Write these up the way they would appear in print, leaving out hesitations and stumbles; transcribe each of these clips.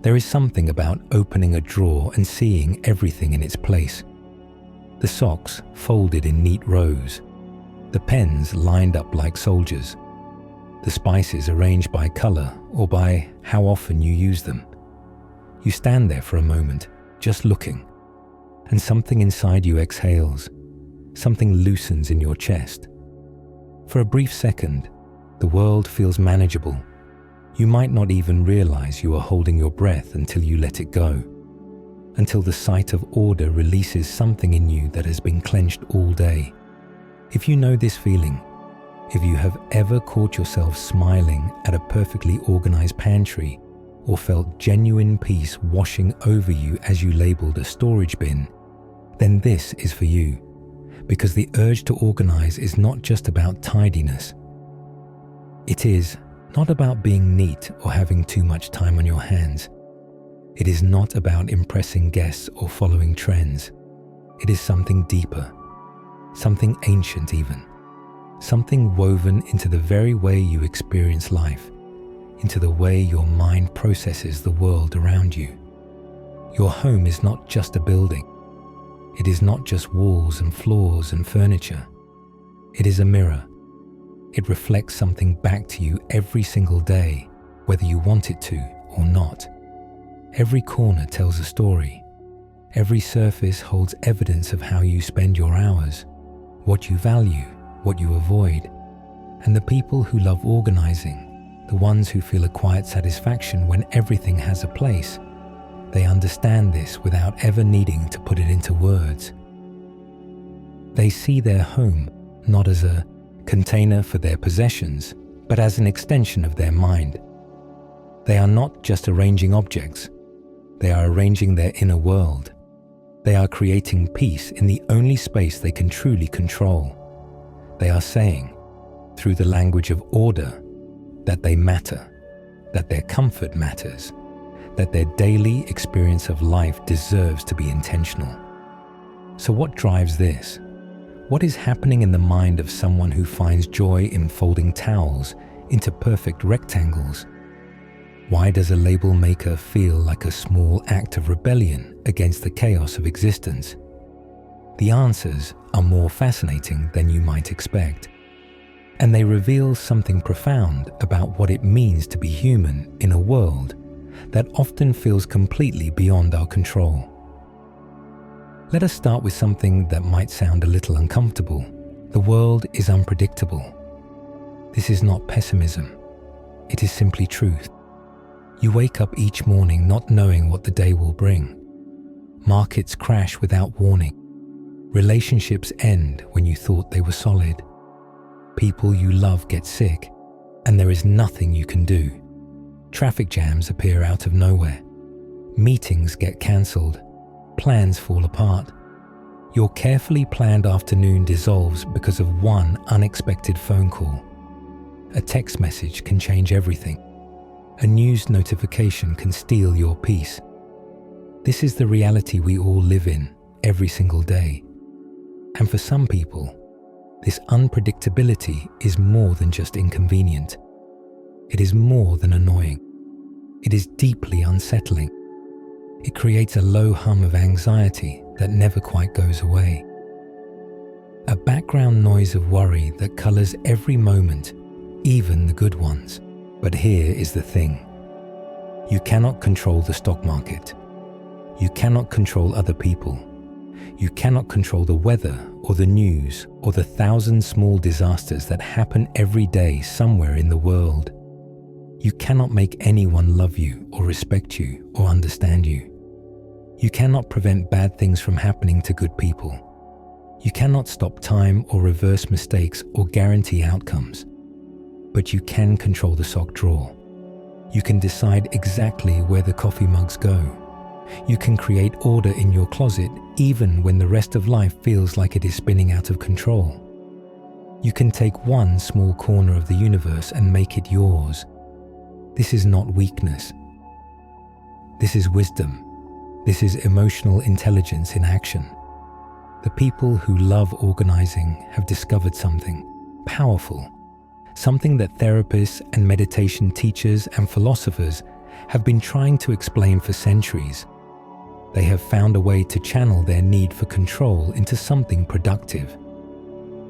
There is something about opening a drawer and seeing everything in its place. The socks folded in neat rows, the pens lined up like soldiers, the spices arranged by color or by how often you use them. You stand there for a moment, just looking, and something inside you exhales, something loosens in your chest. For a brief second, the world feels manageable. You might not even realize you are holding your breath until you let it go, until the sight of order releases something in you that has been clenched all day. If you know this feeling, if you have ever caught yourself smiling at a perfectly organized pantry or felt genuine peace washing over you as you labeled a storage bin, then this is for you, because the urge to organize is not just about tidiness. It is not about being neat or having too much time on your hands. It is not about impressing guests or following trends. It is something deeper, something ancient even, something woven into the very way you experience life, into the way your mind processes the world around you. Your home is not just a building. It is not just walls and floors and furniture. It is a mirror. It reflects something back to you every single day, whether you want it to or not. Every corner tells a story. Every surface holds evidence of how you spend your hours, what you value, what you avoid. And the people who love organizing, the ones who feel a quiet satisfaction when everything has a place, they understand this without ever needing to put it into words. They see their home not as a container for their possessions, but as an extension of their mind. They are not just arranging objects. They are arranging their inner world. They are creating peace in the only space they can truly control. They are saying, through the language of order, that they matter, that their comfort matters, that their daily experience of life deserves to be intentional. So what drives this? What is happening in the mind of someone who finds joy in folding towels into perfect rectangles? Why does a label maker feel like a small act of rebellion against the chaos of existence? The answers are more fascinating than you might expect, and they reveal something profound about what it means to be human in a world that often feels completely beyond our control. Let us start with something that might sound a little uncomfortable. The world is unpredictable. This is not pessimism. It is simply truth. You wake up each morning not knowing what the day will bring. Markets crash without warning. Relationships end when you thought they were solid. People you love get sick, and there is nothing you can do. Traffic jams appear out of nowhere. Meetings get cancelled. Plans fall apart. Your carefully planned afternoon dissolves because of one unexpected phone call. A text message can change everything. A news notification can steal your peace. This is the reality we all live in every single day. And for some people, this unpredictability is more than just inconvenient. It is more than annoying. It is deeply unsettling. It creates a low hum of anxiety that never quite goes away. A background noise of worry that colors every moment, even the good ones. But here is the thing. You cannot control the stock market. You cannot control other people. You cannot control the weather or the news or the 1,000 small disasters that happen every day somewhere in the world. You cannot make anyone love you or respect you or understand you. You cannot prevent bad things from happening to good people. You cannot stop time or reverse mistakes or guarantee outcomes. But you can control the sock drawer. You can decide exactly where the coffee mugs go. You can create order in your closet even when the rest of life feels like it is spinning out of control. You can take one small corner of the universe and make it yours. This is not weakness. This is wisdom. This is emotional intelligence in action. The people who love organizing have discovered something powerful, something that therapists and meditation teachers and philosophers have been trying to explain for centuries. They have found a way to channel their need for control into something productive,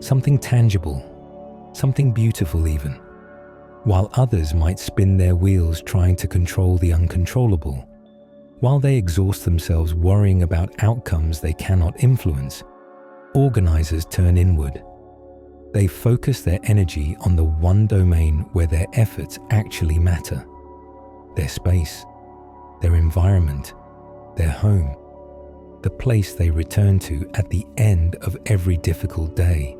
something tangible, something beautiful even, while others might spin their wheels trying to control the uncontrollable. While they exhaust themselves worrying about outcomes they cannot influence, organizers turn inward. They focus their energy on the one domain where their efforts actually matter: their space, their environment, their home, the place they return to at the end of every difficult day,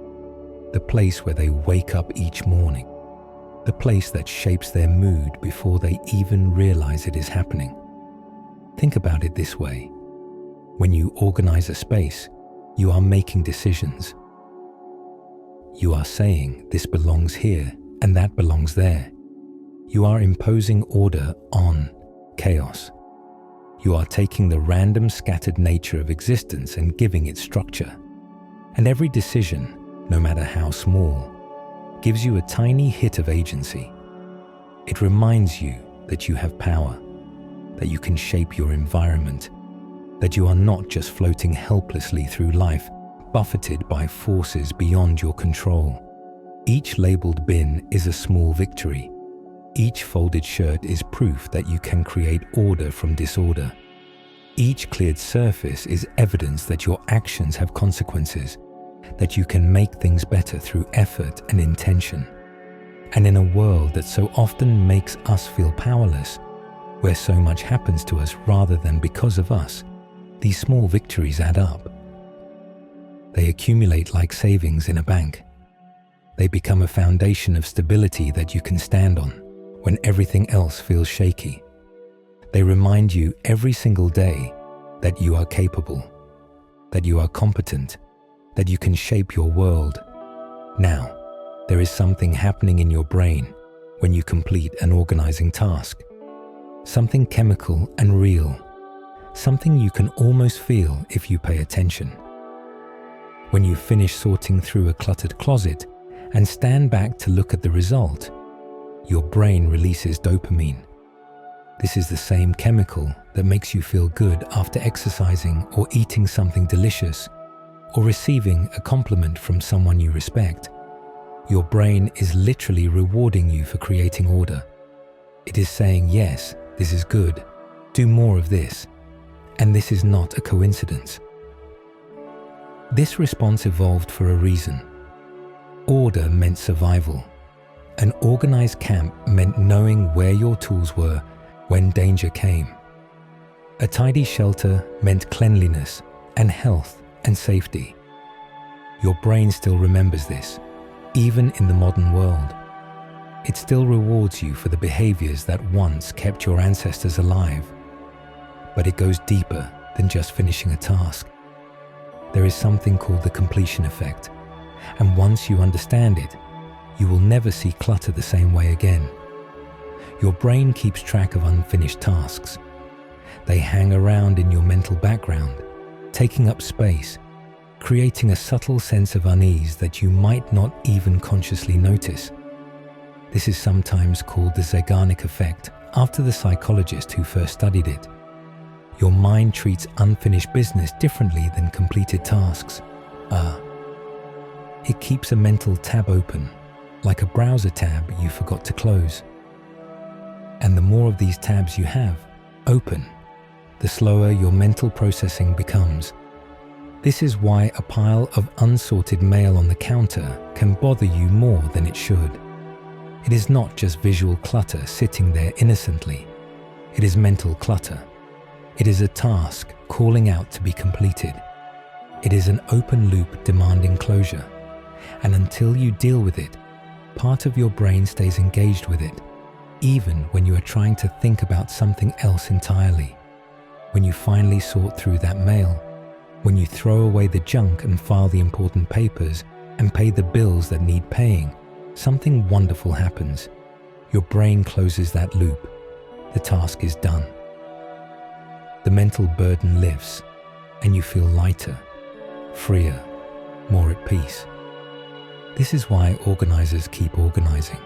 the place where they wake up each morning, the place that shapes their mood before they even realize it is happening. Think about it this way. When you organize a space, you are making decisions. You are saying this belongs here and that belongs there. You are imposing order on chaos. You are taking the random, scattered nature of existence and giving it structure. And every decision, no matter how small, gives you a tiny hit of agency. It reminds you that you have power, that you can shape your environment, that you are not just floating helplessly through life, buffeted by forces beyond your control. Each labeled bin is a small victory. Each folded shirt is proof that you can create order from disorder. Each cleared surface is evidence that your actions have consequences, that you can make things better through effort and intention. And in a world that so often makes us feel powerless, where so much happens to us rather than because of us, these small victories add up. They accumulate like savings in a bank. They become a foundation of stability that you can stand on when everything else feels shaky. They remind you every single day that you are capable, that you are competent, that you can shape your world. Now, there is something happening in your brain when you complete an organizing task. Something chemical and real. Something you can almost feel if you pay attention. When you finish sorting through a cluttered closet and stand back to look at the result, your brain releases dopamine. This is the same chemical that makes you feel good after exercising or eating something delicious, or receiving a compliment from someone you respect. Your brain is literally rewarding you for creating order. It is saying, yes, this is good, do more of this, and this is not a coincidence. This response evolved for a reason. Order meant survival. An organized camp meant knowing where your tools were when danger came. A tidy shelter meant cleanliness and health and safety. Your brain still remembers this, even in the modern world. It still rewards you for the behaviors that once kept your ancestors alive. But it goes deeper than just finishing a task. There is something called the completion effect, and once you understand it, you will never see clutter the same way again. Your brain keeps track of unfinished tasks. They hang around in your mental background, taking up space, creating a subtle sense of unease that you might not even consciously notice. This is sometimes called the Zeigarnik effect, after the psychologist who first studied it. Your mind treats unfinished business differently than completed tasks. It keeps a mental tab open, like a browser tab you forgot to close. And the more of these tabs you have open, the slower your mental processing becomes. This is why a pile of unsorted mail on the counter can bother you more than it should. It is not just visual clutter sitting there innocently. It is mental clutter. It is a task calling out to be completed. It is an open loop demanding closure. And until you deal with it, part of your brain stays engaged with it, even when you are trying to think about something else entirely. When you finally sort through that mail, when you throw away the junk and file the important papers and pay the bills that need paying, something wonderful happens. Your brain closes that loop. The task is done. The mental burden lifts, and you feel lighter, freer, more at peace. This is why organizers keep organizing.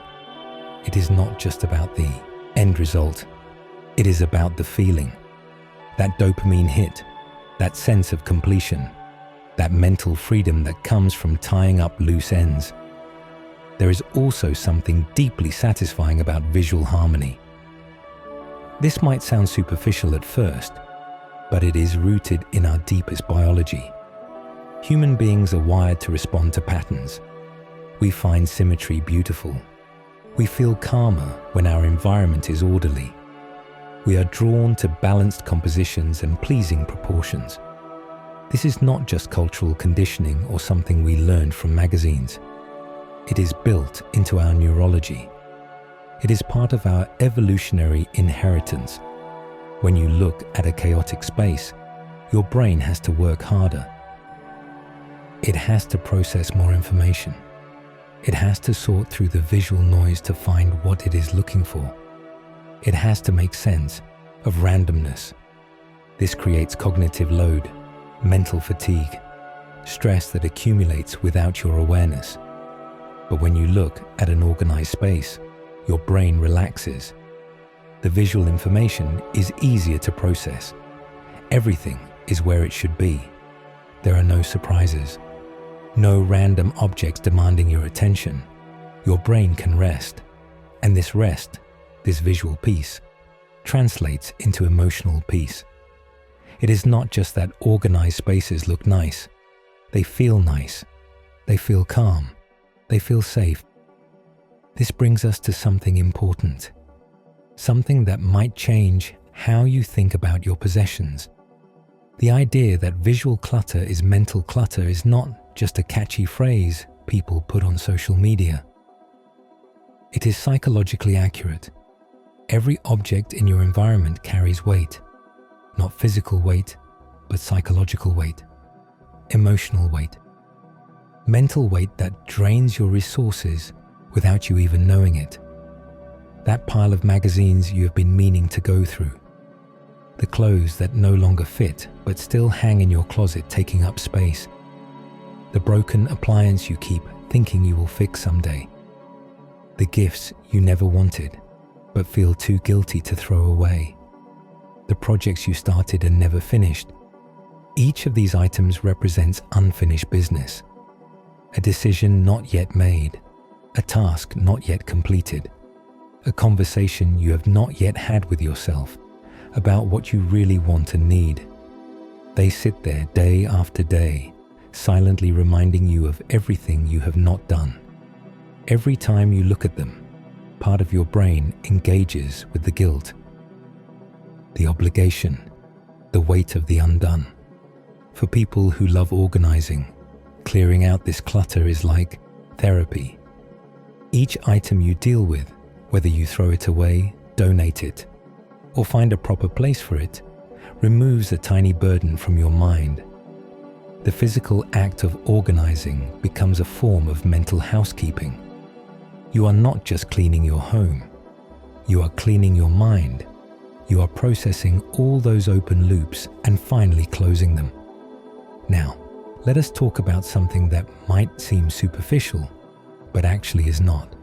It is not just about the end result. It is about the feeling, that dopamine hit, that sense of completion, that mental freedom that comes from tying up loose ends. There is also something deeply satisfying about visual harmony. This might sound superficial at first, but it is rooted in our deepest biology. Human beings are wired to respond to patterns. We find symmetry beautiful. We feel calmer when our environment is orderly. We are drawn to balanced compositions and pleasing proportions. This is not just cultural conditioning or something we learned from magazines. It is built into our neurology. It is part of our evolutionary inheritance. When you look at a chaotic space, your brain has to work harder. It has to process more information. It has to sort through the visual noise to find what it is looking for. It has to make sense of randomness. This creates cognitive load, mental fatigue, stress that accumulates without your awareness. But when you look at an organized space, your brain relaxes. The visual information is easier to process. Everything is where it should be. There are no surprises, no random objects demanding your attention. Your brain can rest, and this rest, this visual peace, translates into emotional peace. It is not just that organized spaces look nice. They feel nice. They feel calm. They feel safe. This brings us to something important, something that might change how you think about your possessions. The idea that visual clutter is mental clutter is not just a catchy phrase people put on social media. It is psychologically accurate. Every object in your environment carries weight, not physical weight, but psychological weight, emotional weight, mental weight that drains your resources without you even knowing it. That pile of magazines you have been meaning to go through, the clothes that no longer fit but still hang in your closet taking up space, the broken appliance you keep thinking you will fix someday, the gifts you never wanted but feel too guilty to throw away, the projects you started and never finished. Each of these items represents unfinished business, a decision not yet made, a task not yet completed, a conversation you have not yet had with yourself about what you really want and need. They sit there day after day, silently reminding you of everything you have not done. Every time you look at them, part of your brain engages with the guilt, the obligation, the weight of the undone. For people who love organizing, clearing out this clutter is like therapy. Each item you deal with, whether you throw it away, donate it, or find a proper place for it, removes a tiny burden from your mind. The physical act of organizing becomes a form of mental housekeeping. You are not just cleaning your home. You are cleaning your mind. You are processing all those open loops and finally closing them. Now, let us talk about something that might seem superficial, but actually is not.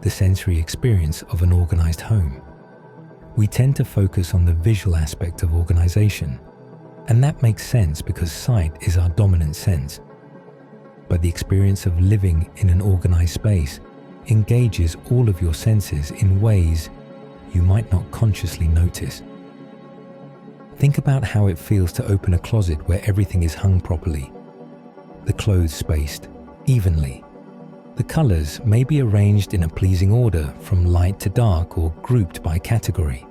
The sensory experience of an organized home. We tend to focus on the visual aspect of organization, and that makes sense because sight is our dominant sense. But the experience of living in an organized space engages all of your senses in ways you might not consciously notice. Think about how it feels to open a closet where everything is hung properly, the clothes spaced evenly. The colors may be arranged in a pleasing order from light to dark or grouped by category.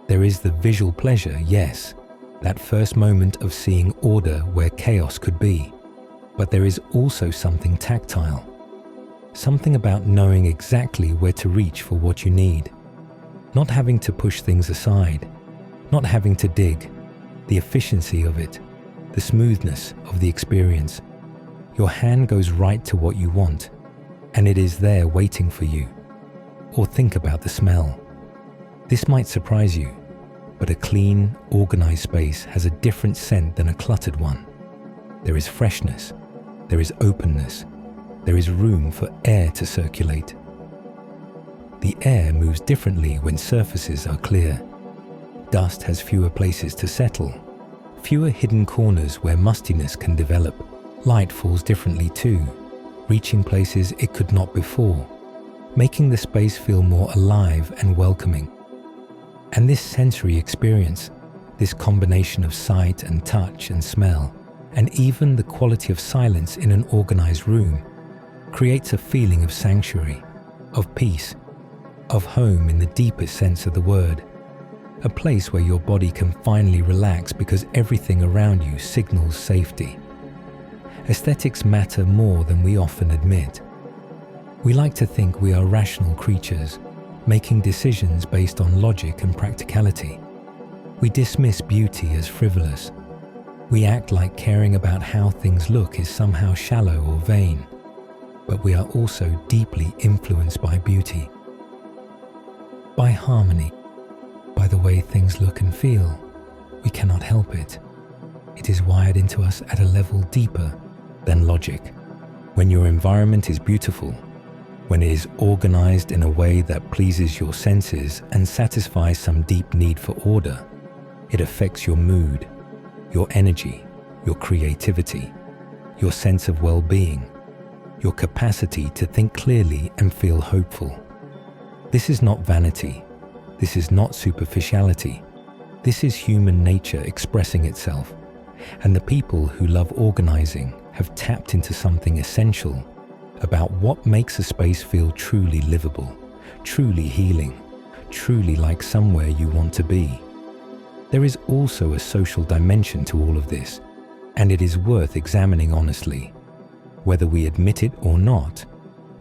There is the visual pleasure, yes, that first moment of seeing order where chaos could be. But there is also something tactile, something about knowing exactly where to reach for what you need, not having to push things aside, not having to dig, the efficiency of it, the smoothness of the experience. Your hand goes right to what you want, and it is there waiting for you. Or think about the smell. This might surprise you, but a clean, organized space has a different scent than a cluttered one. There is freshness, there is openness, there is room for air to circulate. The air moves differently when surfaces are clear. Dust has fewer places to settle, fewer hidden corners where mustiness can develop. Light falls differently too, reaching places it could not before, making the space feel more alive and welcoming. And this sensory experience, this combination of sight and touch and smell, and even the quality of silence in an organized room, creates a feeling of sanctuary, of peace, of home in the deepest sense of the word. A place where your body can finally relax because everything around you signals safety. Aesthetics matter more than we often admit. We like to think we are rational creatures, making decisions based on logic and practicality. We dismiss beauty as frivolous. We act like caring about how things look is somehow shallow or vain. But we are also deeply influenced by beauty, by harmony, by the way things look and feel. We cannot help it. It is wired into us at a level deeper than logic. When your environment is beautiful, when it is organized in a way that pleases your senses and satisfies some deep need for order, it affects your mood, your energy, your creativity, your sense of well-being, your capacity to think clearly and feel hopeful. This is not vanity. This is not superficiality. This is human nature expressing itself. And the people who love organizing have tapped into something essential about what makes a space feel truly livable, truly healing, truly like somewhere you want to be. There is also a social dimension to all of this, and it is worth examining honestly. Whether we admit it or not,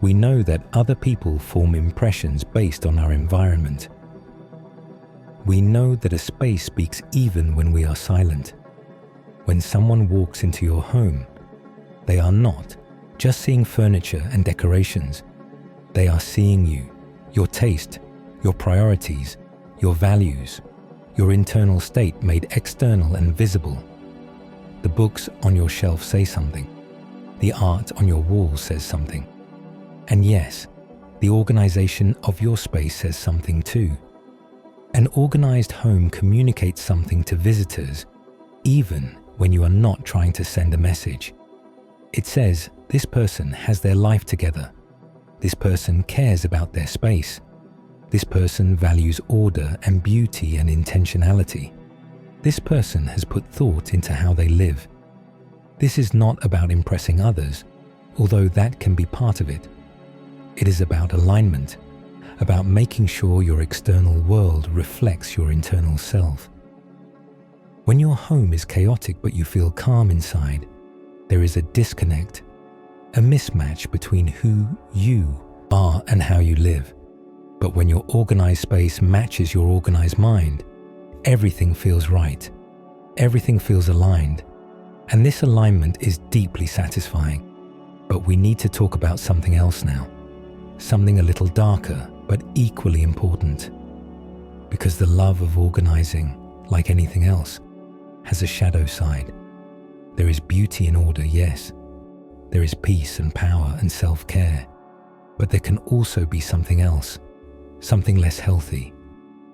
we know that other people form impressions based on our environment. We know that a space speaks even when we are silent. When someone walks into your home, they are not just seeing furniture and decorations. They are seeing you, your taste, your priorities, your values, your internal state made external and visible. The books on your shelf say something. The art on your wall says something. And yes, the organization of your space says something too. An organized home communicates something to visitors, even when you are not trying to send a message. It says this person has their life together. This person cares about their space. This person values order and beauty and intentionality. This person has put thought into how they live. This is not about impressing others, although that can be part of it. It is about alignment, about making sure your external world reflects your internal self. When your home is chaotic but you feel calm inside, there is a disconnect, a mismatch between who you are and how you live. But when your organized space matches your organized mind, everything feels right. Everything feels aligned. And this alignment is deeply satisfying. But we need to talk about something else now. Something a little darker, but equally important. Because the love of organizing, like anything else, has a shadow side. There is beauty in order, yes. There is peace and power and self-care. But there can also be something else, something less healthy.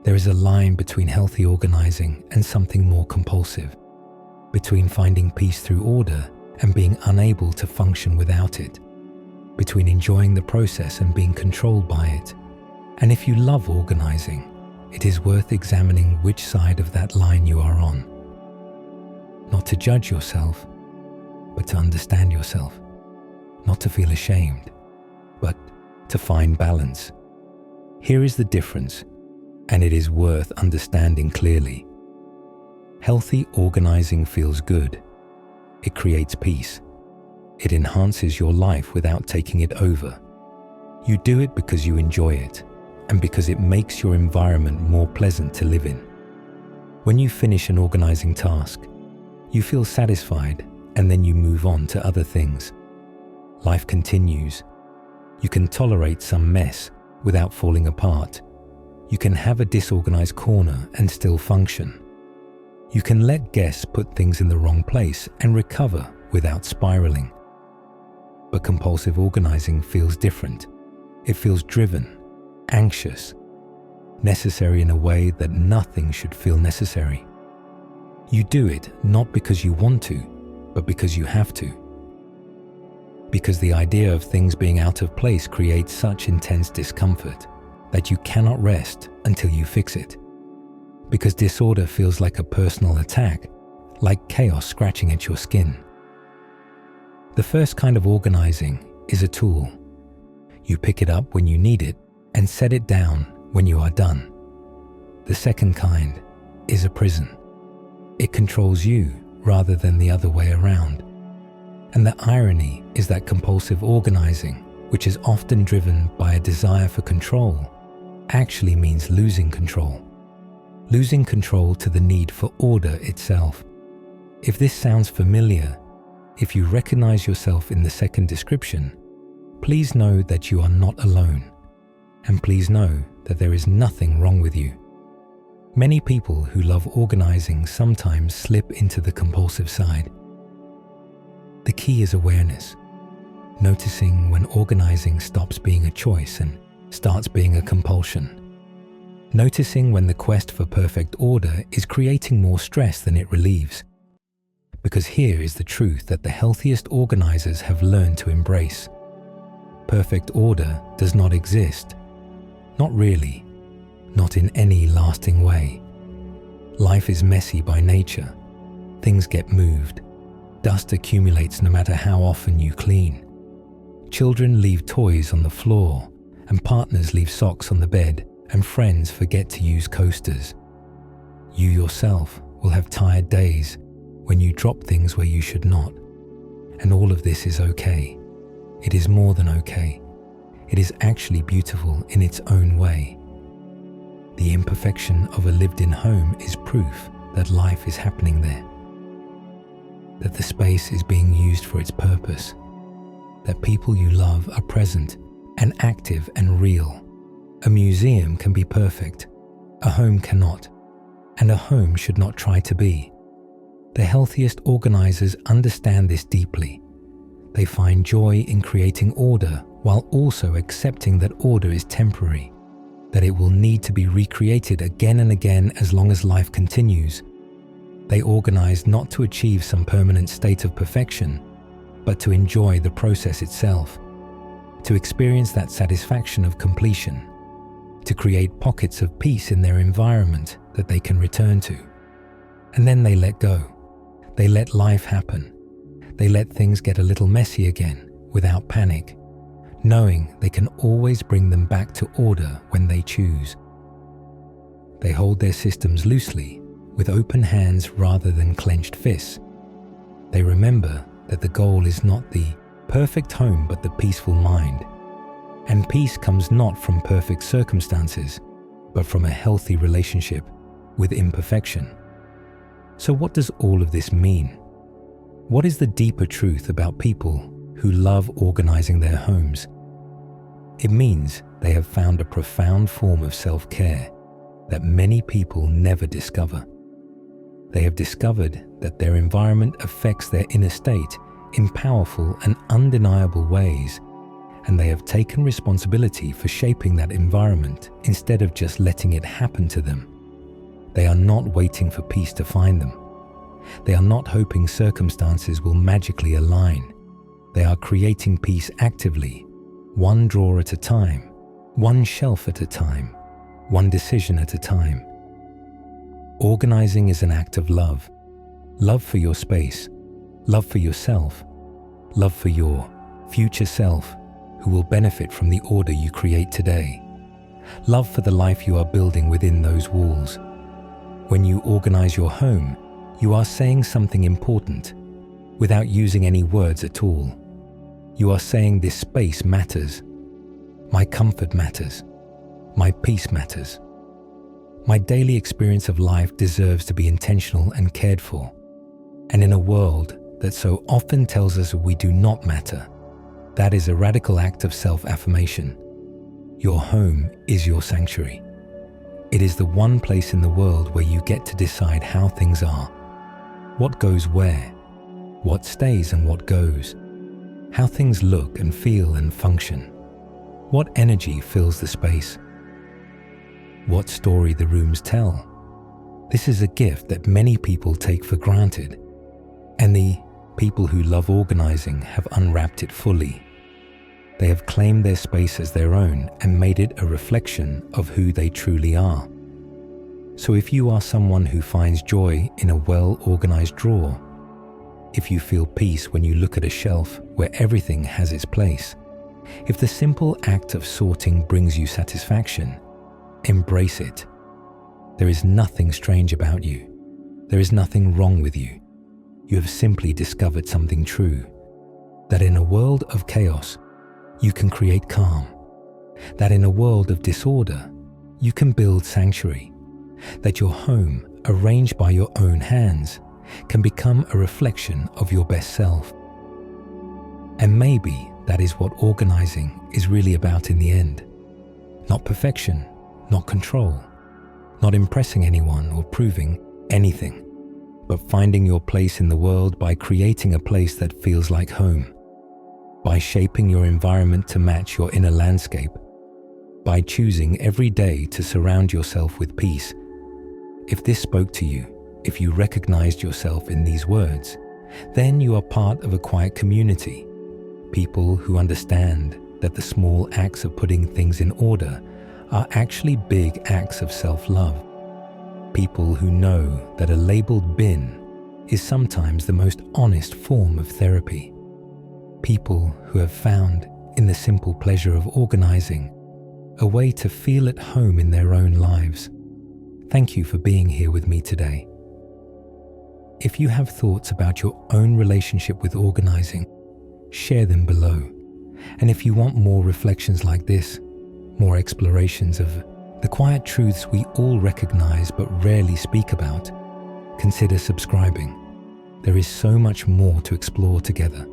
There is a line between healthy organizing and something more compulsive, between finding peace through order and being unable to function without it, between enjoying the process and being controlled by it. And if you love organizing, it is worth examining which side of that line you are on. Not to judge yourself, but to understand yourself. Not to feel ashamed, but to find balance. Here is the difference, and it is worth understanding clearly. Healthy organizing feels good. It creates peace. It enhances your life without taking it over. You do it because you enjoy it, and because it makes your environment more pleasant to live in. When you finish an organizing task, you feel satisfied, and then you move on to other things. Life continues. You can tolerate some mess without falling apart. You can have a disorganized corner and still function. You can let guests put things in the wrong place and recover without spiraling. But compulsive organizing feels different. It feels driven. anxious, necessary in a way that nothing should feel necessary. You do it not because you want to, but because you have to. Because the idea of things being out of place creates such intense discomfort that you cannot rest until you fix it. Because disorder feels like a personal attack, like chaos scratching at your skin. The first kind of organizing is a tool. You pick it up when you need it and set it down when you are done. The second kind is a prison. It controls you rather than the other way around. And the irony is that compulsive organizing, which is often driven by a desire for control, actually means losing control. Losing control to the need for order itself. If this sounds familiar, if you recognize yourself in the second description, please know that you are not alone. And please know that there is nothing wrong with you. Many people who love organizing sometimes slip into the compulsive side. The key is awareness, noticing when organizing stops being a choice and starts being a compulsion. Noticing when the quest for perfect order is creating more stress than it relieves. Because here is the truth that the healthiest organizers have learned to embrace. Perfect order does not exist. Not really. Not in any lasting way. Life is messy by nature. Things get moved. Dust accumulates no matter how often you clean. Children leave toys on the floor, and partners leave socks on the bed, and friends forget to use coasters. You yourself will have tired days when you drop things where you should not. And all of this is okay. It is more than okay. It is actually beautiful in its own way. The imperfection of a lived-in home is proof that life is happening there. That the space is being used for its purpose. That people you love are present and active and real. A museum can be perfect. A home cannot. And a home should not try to be. The healthiest organizers understand this deeply. They find joy in creating order while also accepting that order is temporary, that it will need to be recreated again and again as long as life continues. They organize not to achieve some permanent state of perfection, but to enjoy the process itself, to experience that satisfaction of completion, to create pockets of peace in their environment that they can return to. And then they let go. They let life happen. They let things get a little messy again without panic, knowing they can always bring them back to order when they choose. They hold their systems loosely, with open hands rather than clenched fists. They remember that the goal is not the perfect home but the peaceful mind. And peace comes not from perfect circumstances, but from a healthy relationship with imperfection. So what does all of this mean? What is the deeper truth about people who love organizing their homes? It means they have found a profound form of self-care that many people never discover. They have discovered that their environment affects their inner state in powerful and undeniable ways, and they have taken responsibility for shaping that environment instead of just letting it happen to them. They are not waiting for peace to find them. They are not hoping circumstances will magically align. They are creating peace actively, one drawer at a time, one shelf at a time, one decision at a time. Organizing is an act of love. Love for your space, love for yourself, love for your future self who will benefit from the order you create today. Love for the life you are building within those walls. When you organize your home, you are saying something important without using any words at all. You are saying this space matters. My comfort matters. My peace matters. My daily experience of life deserves to be intentional and cared for. And in a world that so often tells us we do not matter, that is a radical act of self-affirmation. Your home is your sanctuary. It is the one place in the world where you get to decide how things are, what goes where, what stays and what goes, how things look and feel and function, what energy fills the space, what story the rooms tell. This is a gift that many people take for granted, and the people who love organizing have unwrapped it fully. They have claimed their space as their own and made it a reflection of who they truly are. So if you are someone who finds joy in a well-organized drawer, if you feel peace when you look at a shelf where everything has its place, if the simple act of sorting brings you satisfaction, embrace it. There is nothing strange about you. There is nothing wrong with you. You have simply discovered something true, that in a world of chaos, you can create calm, that in a world of disorder, you can build sanctuary, that your home, arranged by your own hands, can become a reflection of your best self. And maybe that is what organizing is really about in the end. Not perfection, not control, not impressing anyone or proving anything, but finding your place in the world by creating a place that feels like home, by shaping your environment to match your inner landscape, by choosing every day to surround yourself with peace. If this spoke to you, if you recognized yourself in these words, then you are part of a quiet community, people who understand that the small acts of putting things in order are actually big acts of self-love. People who know that a labeled bin is sometimes the most honest form of therapy. People who have found in the simple pleasure of organizing a way to feel at home in their own lives. Thank you for being here with me today. If you have thoughts about your own relationship with organizing, share them below. And if you want more reflections like this, more explorations of the quiet truths we all recognize but rarely speak about, consider subscribing. There is so much more to explore together.